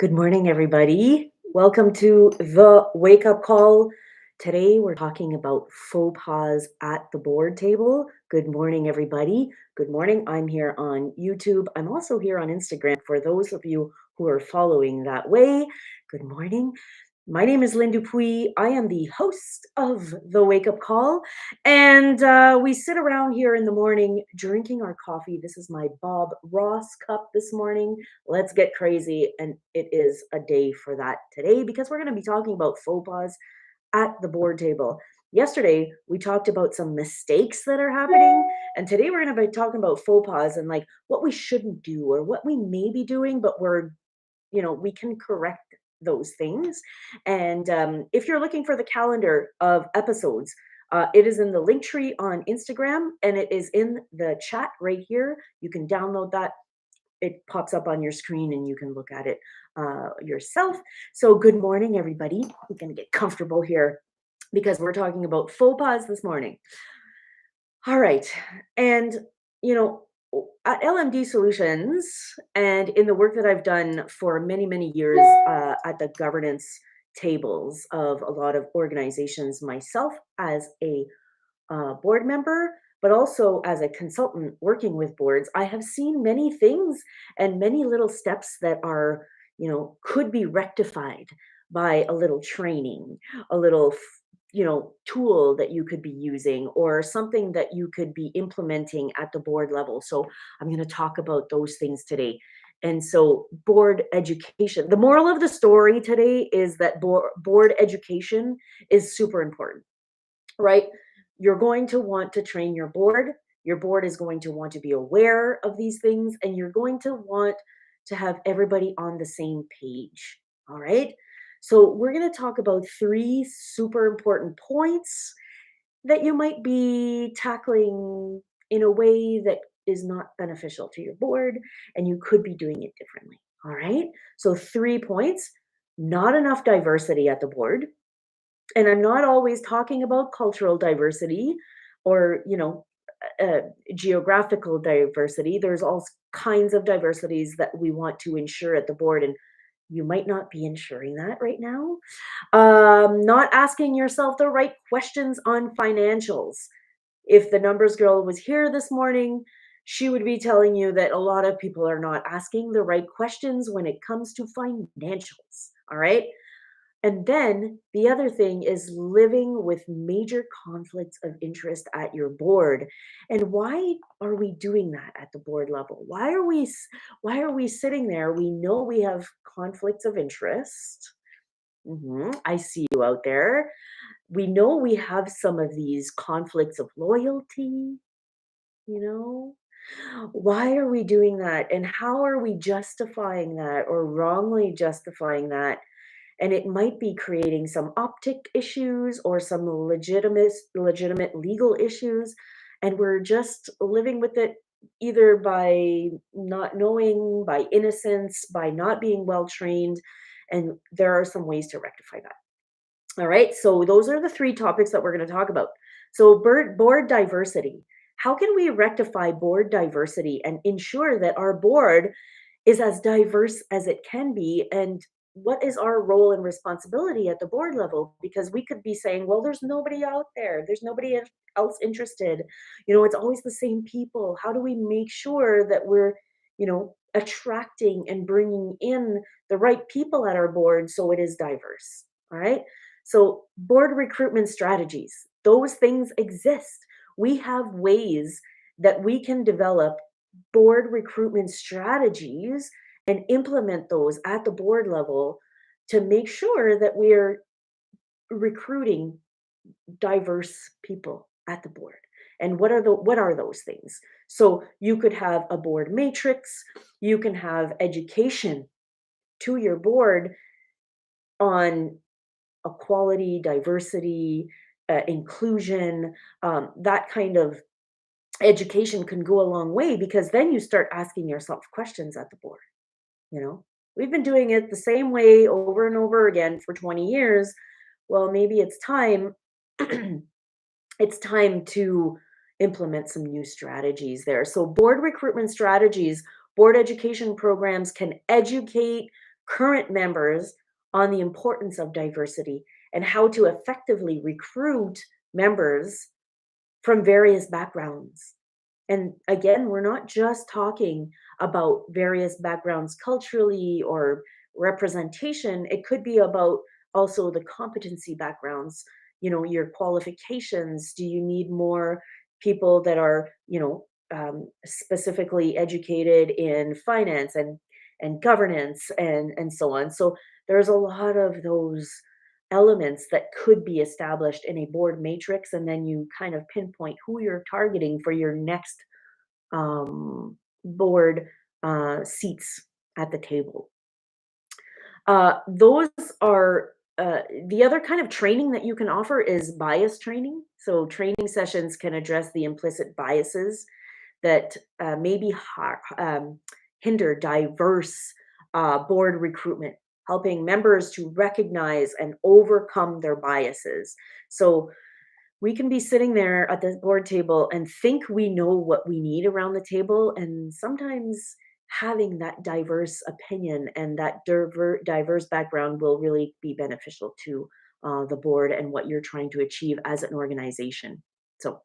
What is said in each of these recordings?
Good morning, everybody. Welcome to the wake up call. Today, we're talking about faux pas at the board table. Good morning, everybody. Good morning. I'm here on YouTube. I'm also here on Instagram for those of you who are following that way. Good morning. My name is Lynn Dupuis. I am the host of The Wake Up Call. And we sit around here in the morning drinking our coffee. This is my Bob Ross cup this morning. Let's get crazy. And it is a day for that today because we're going to be talking about faux pas at the board table. Yesterday, we talked about some mistakes that are happening. And today, we're going to be talking about faux pas and like what we shouldn't do or what we may be doing, but we can correct those things. And if you're looking for the calendar of episodes, it is in the link tree on Instagram and it is in the chat right here. You can download that. It pops up on your screen and you can look at it yourself. So, good morning, everybody. We're going to get comfortable here because we're talking about faux pas this morning. All right. And, you know, at LMD Solutions and in the work that I've done for many, many years at the governance tables of a lot of organizations, myself as a board member, but also as a consultant working with boards, I have seen many things and many little steps that are, could be rectified by a little training, a little, tool that you could be using or something that you could be implementing at the board level. So I'm going to talk about those things today. And so, board education. The moral of the story today is that board education is super important, right? You're going to want to train your board. Your board is going to want to be aware of these things, and you're going to want to have everybody on the same page. All right. So, we're going to talk about three super important points that you might be tackling in a way that is not beneficial to your board, and you could be doing it differently. All right. So, 3 points: not enough diversity at the board, and I'm not always talking about cultural diversity or, uh, geographical diversity. There's all kinds of diversities that we want to ensure at the board, and you might not be ensuring that right now. Not asking yourself the right questions on financials. If the numbers girl was here this morning, she would be telling you that a lot of people are not asking the right questions when it comes to financials. All right. And then the other thing is living with major conflicts of interest at your board. And why are we doing that at the board level? Why are we sitting there? We know we have conflicts of interest. I see you out there. We know we have some of these conflicts of loyalty, you know? Why are we doing that? And how are we justifying that or wrongly justifying that? And it might be creating some optic issues or some legitimate legal issues, and we're just living with it either by not knowing, by innocence, by not being well trained, and there are some ways to rectify that. All right, so those are the three topics that we're going to talk about. So, board diversity. How can we rectify board diversity and ensure that our board is as diverse as it can be? And what is our role and responsibility at the board level? Because we could be saying, well, there's nobody out there, there's nobody else interested. It's always the same people. How do we make sure that we're, attracting and bringing in the right people at our board so it is diverse? All right. So, board recruitment strategies, those things exist. We have ways that we can develop board recruitment strategies and implement those at the board level to make sure that we're recruiting diverse people at the board. And what are those things? So you could have a board matrix, you can have education to your board on equality, diversity, inclusion, that kind of education can go a long way because then you start asking yourself questions at the board. You know, we've been doing it the same way over and over again for 20 years. Well, maybe it's time it's time to implement some new strategies there. So board recruitment strategies, board education programs can educate, current members on the importance of diversity and how to effectively recruit members from various backgrounds. And again, we're not just talking about various backgrounds culturally or representation. It could be about also the competency backgrounds, your qualifications. Do you need more people that are, specifically educated in finance and governance and so on? So there's a lot of those elements that could be established in a board matrix, and then you kind of pinpoint who you're targeting for your next board seats at the table. Those are the other kind of training that you can offer is bias training. So training sessions can address the implicit biases that maybe hinder diverse board recruitment, helping members to recognize and overcome their biases. So we can be sitting there at the board table and think we know what we need around the table. And sometimes having that diverse opinion and that diverse background will really be beneficial to the board and what you're trying to achieve as an organization. So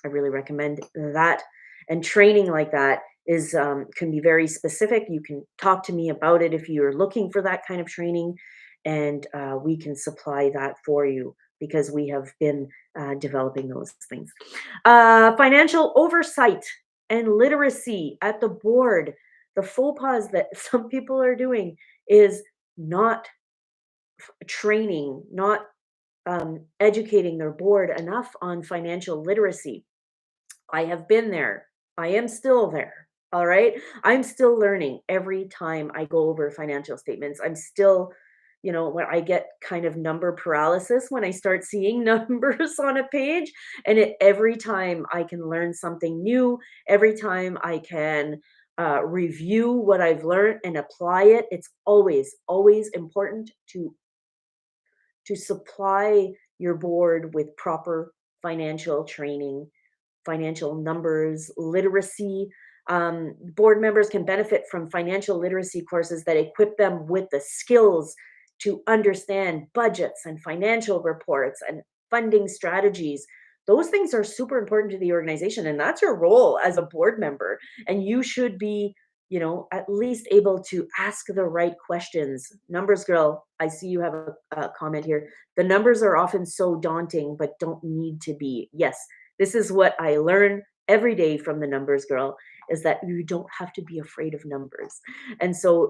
I really recommend that. And training like that is can be very specific. You can talk to me about it if you're looking for that kind of training, and we can supply that for you because we have been developing those things. Financial oversight and literacy at the board. The faux pas that some people are doing is not training, not educating their board enough on financial literacy. I have been there. I am still there. All right. I'm still learning every time I go over financial statements. I'm still, when I get kind of number paralysis when I start seeing numbers on a page. And every time I can learn something new, every time I can review what I've learned and apply it, it's always, always important to supply your board with proper financial training, financial numbers, literacy. Board members can benefit from financial literacy courses that equip them with the skills to understand budgets and financial reports and funding strategies. Those things are super important to the organization, and that's your role as a board member. And you should be, at least able to ask the right questions. Numbers girl, I see you have a comment here. The numbers are often so daunting, but don't need to be. Yes, this is what I learn every day from the numbers girl, is that you don't have to be afraid of numbers. And so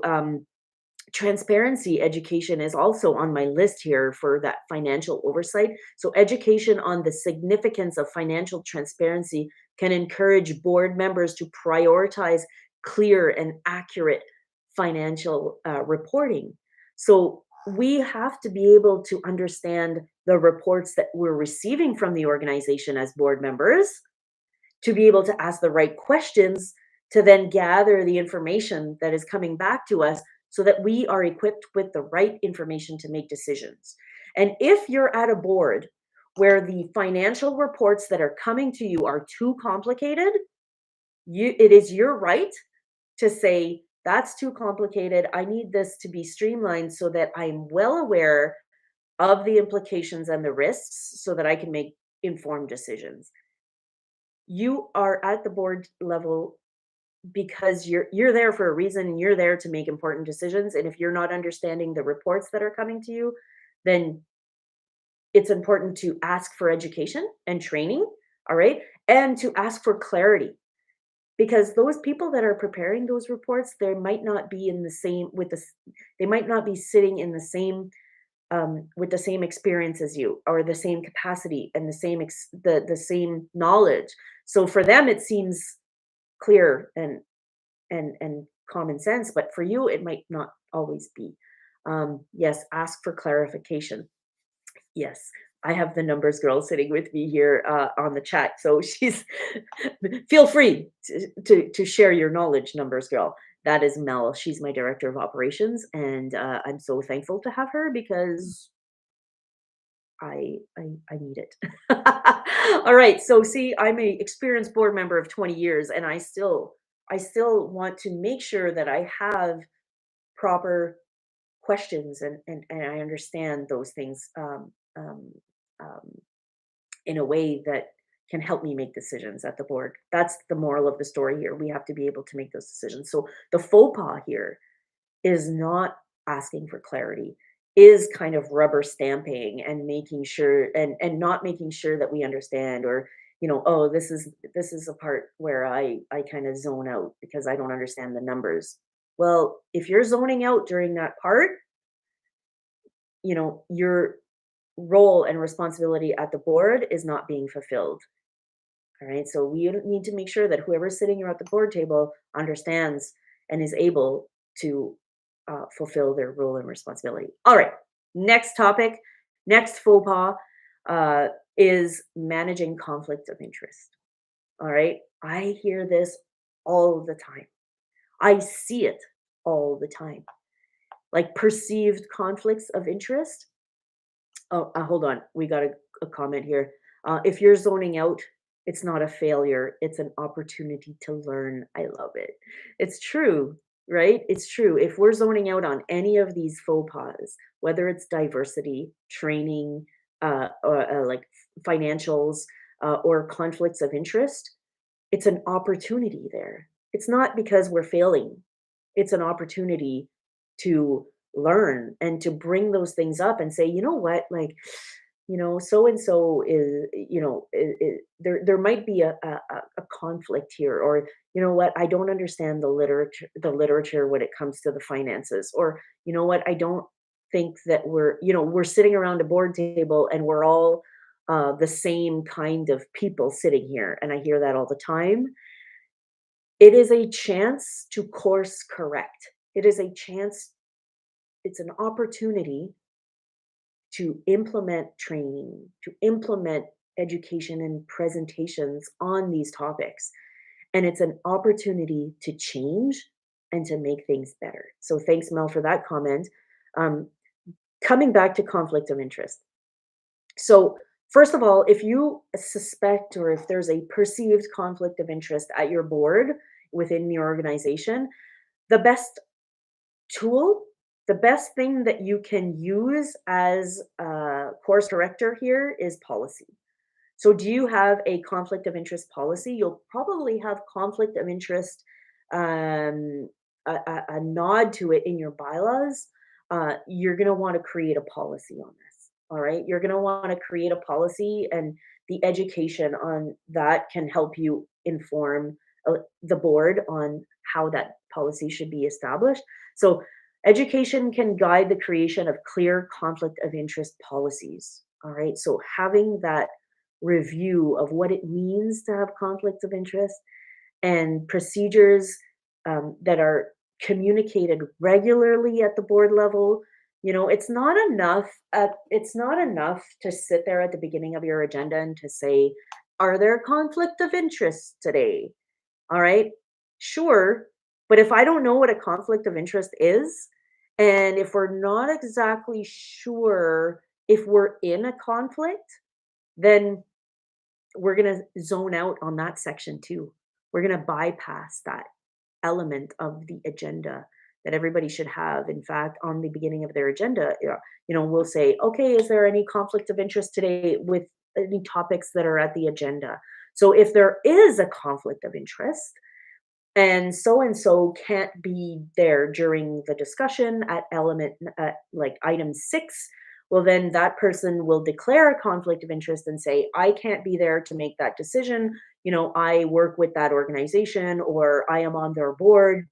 transparency education is also on my list here for that financial oversight. So education on the significance of financial transparency can encourage board members to prioritize clear and accurate financial reporting. So we have to be able to understand the reports that we're receiving from the organization as board members, to be able to ask the right questions, to then gather the information that is coming back to us so that we are equipped with the right information to make decisions. And if you're at a board where the financial reports that are coming to you are too complicated, it is your right to say, that's too complicated. I need this to be streamlined so that I'm well aware of the implications and the risks so that I can make informed decisions. You are at the board level because you're there for a reason, and you're there to make important decisions. And if you're not understanding the reports that are coming to you, then it's important to ask for education and training, all right? And to ask for clarity, because those people that are preparing those reports, they might not be in the same they might not be sitting in the same with the same experience as you, or the same capacity and the same knowledge. So for them it seems clear and common sense, but for you it might not always be. Yes, ask for clarification. Yes, I have the numbers girl sitting with me here on the chat, so she's feel free to share your knowledge, numbers girl. That is Mel. She's my director of operations, and I'm so thankful to have her because I need it. All right. So see, I'm a experienced board member of 20 years, and I still want to make sure that I have proper questions and I understand those things um, in a way that can help me make decisions at the board. That's the moral of the story here. We have to be able to make those decisions. So the faux pas here is not asking for clarity, is kind of rubber stamping and making sure and not making sure that we understand, or oh, this is a part where I kind of zone out because I don't understand the numbers. Well, if you're zoning out during that part, your role and responsibility at the board is not being fulfilled. All right. So we need to make sure that whoever's sitting here at the board table understands and is able to fulfill their role and responsibility. All right. Next topic, next faux pas is managing conflict of interest. All right. I hear this all the time. I see it all the time. Like perceived conflicts of interest. Oh, hold on. We got a comment here. If you're zoning out, it's not a failure. It's an opportunity to learn. I love it. It's true, right? It's true. If we're zoning out on any of these faux pas, whether it's diversity, training, or like financials, or conflicts of interest, it's an opportunity there. It's not because we're failing. It's an opportunity to learn and to bring those things up and say, you know what, like, so and so is, there might be a conflict here, or you know what, I don't understand the literature when it comes to the finances, or you know what, I don't think that we're sitting around a board table and we're all the same kind of people sitting here, and I hear that all the time. It is a chance to course correct. It is a chance, it's an opportunity to implement training, to implement education and presentations on these topics. And it's an opportunity to change and to make things better. So thanks, Mel, for that comment. Um, Coming back to conflict of interest. So, first of all, if you suspect or if there's a perceived conflict of interest at your board within the organization, the best tool, the best thing that you can use as a course corrector here is policy. So, do you have a conflict of interest policy? You'll probably have conflict of interest, um, a nod to it in your bylaws. You're going to want to create a policy on this. All right. You're going to want to create a policy, and the education on that can help you inform the board on how that policy should be established. So, education can guide the creation of clear conflict of interest policies. All right. So, having that review of what it means to have conflicts of interest and procedures that are communicated regularly at the board level. It's not enough to sit there at the beginning of your agenda and to say, are there conflict of interest today? All right, sure. But if I don't know what a conflict of interest is, and if we're not exactly sure if we're in a conflict, then we're going to zone out on that section too. We're going to bypass that element of the agenda that everybody should have. In fact, on the beginning of their agenda, we'll say, okay, is there any conflict of interest today with any topics that are at the agenda? So if there is a conflict of interest, and so can't be there during the discussion at element like item 6, well then that person will declare a conflict of interest and say, I can't be there to make that decision. I work with that organization, or I am on their board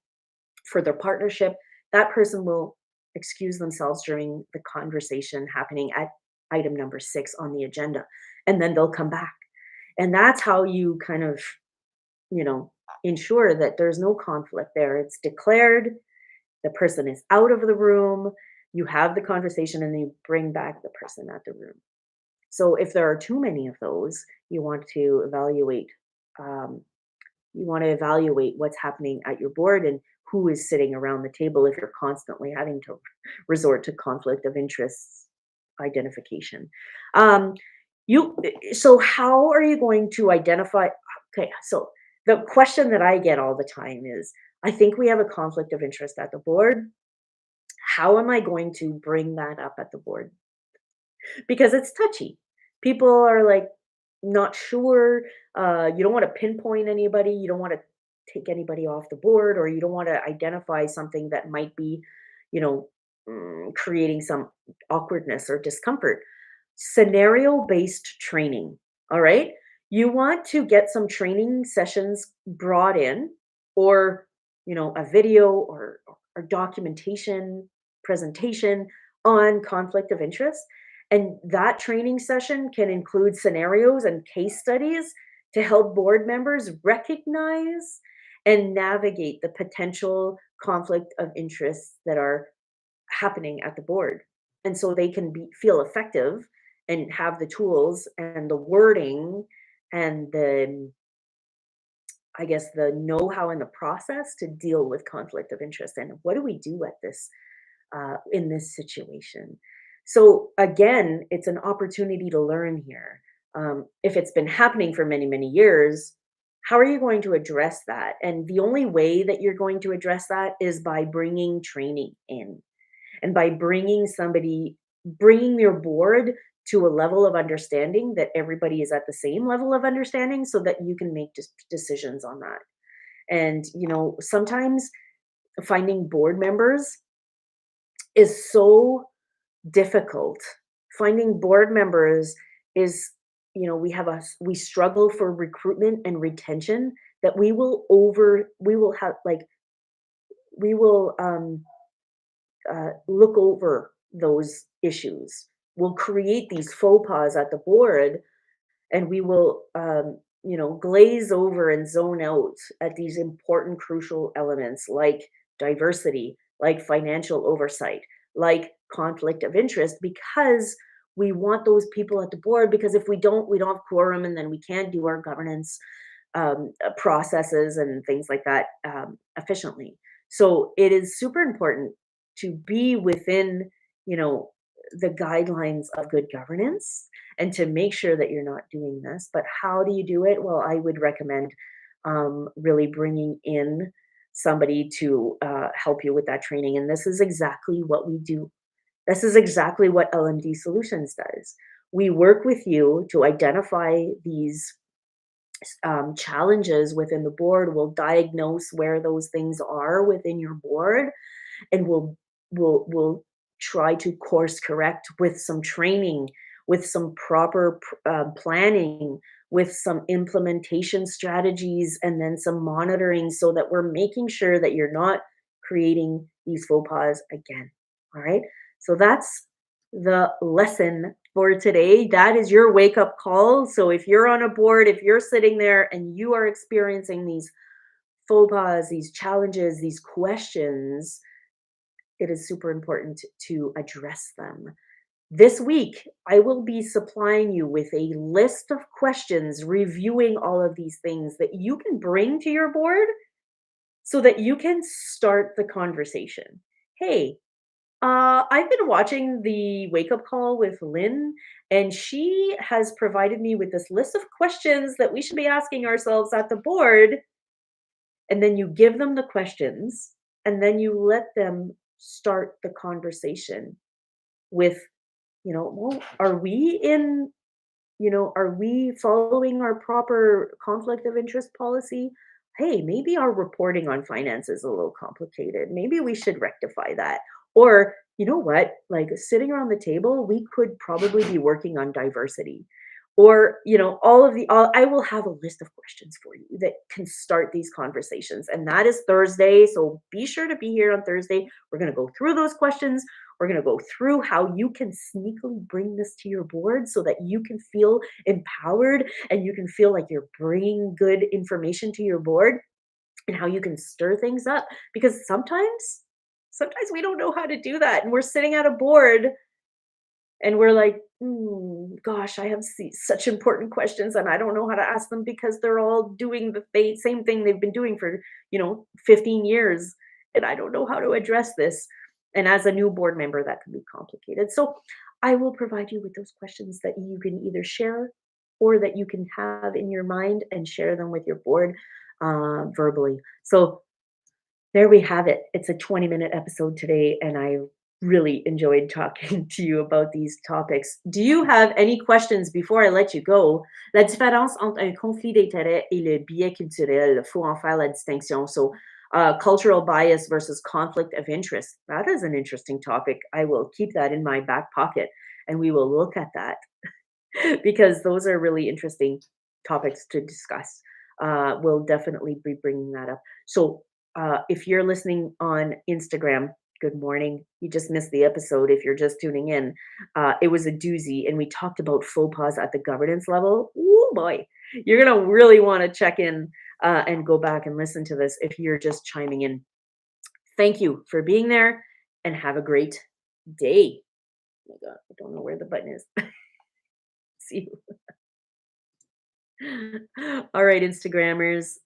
for their partnership. That person will excuse themselves during the conversation happening at item number 6 on the agenda, and then they'll come back. And that's how you kind of you know, ensure that there's no conflict there. It's declared, the person is out of the room, you have the conversation, and then you bring back the person at the room. So if there are too many of those, you want to evaluate. Um, you want to evaluate what's happening at your board and who is sitting around the table if you're constantly having to resort to conflict of interest identification. Um, so how are you going to identify? Okay, so the question that I get all the time is, I think we have a conflict of interest at the board. how am I going to bring that up at the board? Because it's touchy. People are like not sure. You don't want to pinpoint anybody. You don't want to take anybody off the board, or you don't want to identify something that might be, you know, creating some awkwardness or discomfort. Scenario based training. All right. You want to get some training sessions brought in, or, a video or documentation presentation on conflict of interest. And that training session can include scenarios and case studies to help board members recognize and navigate the potential conflict of interests that are happening at the board. And so they can feel effective and have the tools and the wording and I guess the know-how and the process to deal with conflict of interest. And what do we do at this in this situation? So again, it's an opportunity to learn here. If it's been happening for many, many years, how are you going to address that? And the only way that you're going to address that is by bringing training in, and by bringing your board to a level of understanding that everybody is at the same level of understanding, so that you can make decisions on that. And sometimes finding board members is so difficult. Finding board members is, we struggle for recruitment and retention, that we will have like we will look over those issues. We'll create these faux pas at the board, and we will, glaze over and zone out at these important, crucial elements like diversity, like financial oversight, like conflict of interest, because we want those people at the board. Because if we don't have quorum, and then we can't do our governance processes and things like that efficiently. So it is super important to be within, you know, the guidelines of good governance, and to make sure that you're not doing this. But how do you do it? Well, I would recommend really bringing in somebody to help you with that training. And this is exactly what we do. This is exactly what LMD Solutions does. We work with you to identify these challenges within the board. We'll diagnose where those things are within your board, and we'll try to course correct with some training, with some proper planning, with some implementation strategies, and then some monitoring, so that we're making sure that you're not creating these faux pas again. All right. So that's the lesson for today. That is your wake up call. So if you're on a board, if you're sitting there and you are experiencing these faux pas, these challenges, these questions, it is super important to address them. This week, I will be supplying you with a list of questions, reviewing all of these things that you can bring to your board, so that you can start the conversation. Hey, I've been watching the wake up call with Lynn, and she has provided me with this list of questions that we should be asking ourselves at the board. And then you give them the questions, and then you let them start the conversation with, well, are we following our proper conflict of interest policy? Hey, maybe our reporting on finance is a little complicated. Maybe we should rectify that. Or, you know what? Like, sitting around the table, we could probably be working on diversity. Or, I will have a list of questions for you that can start these conversations. And that is Thursday. So be sure to be here on Thursday. We're going to go through those questions. We're going to go through how you can sneakily bring this to your board, so that you can feel empowered and you can feel like you're bringing good information to your board, and how you can stir things up. Because sometimes we don't know how to do that. And we're sitting at a board and we're like, gosh, I have such important questions, and I don't know how to ask them, because they're all doing the same thing they've been doing for, 15 years. And I don't know how to address this. And as a new board member, that can be complicated. So I will provide you with those questions that you can either share, or that you can have in your mind and share them with your board verbally. So there we have it. It's a 20-minute episode today, and I really enjoyed talking to you about these topics. Do you have any questions before I let you go? La différence entre un conflit d'intérêt et le biais culturel, faut en faire la distinction. So, cultural bias versus conflict of interest. That is an interesting topic. I will keep that in my back pocket and we will look at that because those are really interesting topics to discuss. We'll definitely be bringing that up. So, if you're listening on Instagram, good morning. You just missed the episode if you're just tuning in. It was a doozy, and we talked about faux pas at the governance level. Oh boy, you're gonna really want to check in and go back and listen to this if you're just chiming in. Thank you for being there, and have a great day. Oh my God, I don't know where the button is. See you. All right, Instagrammers.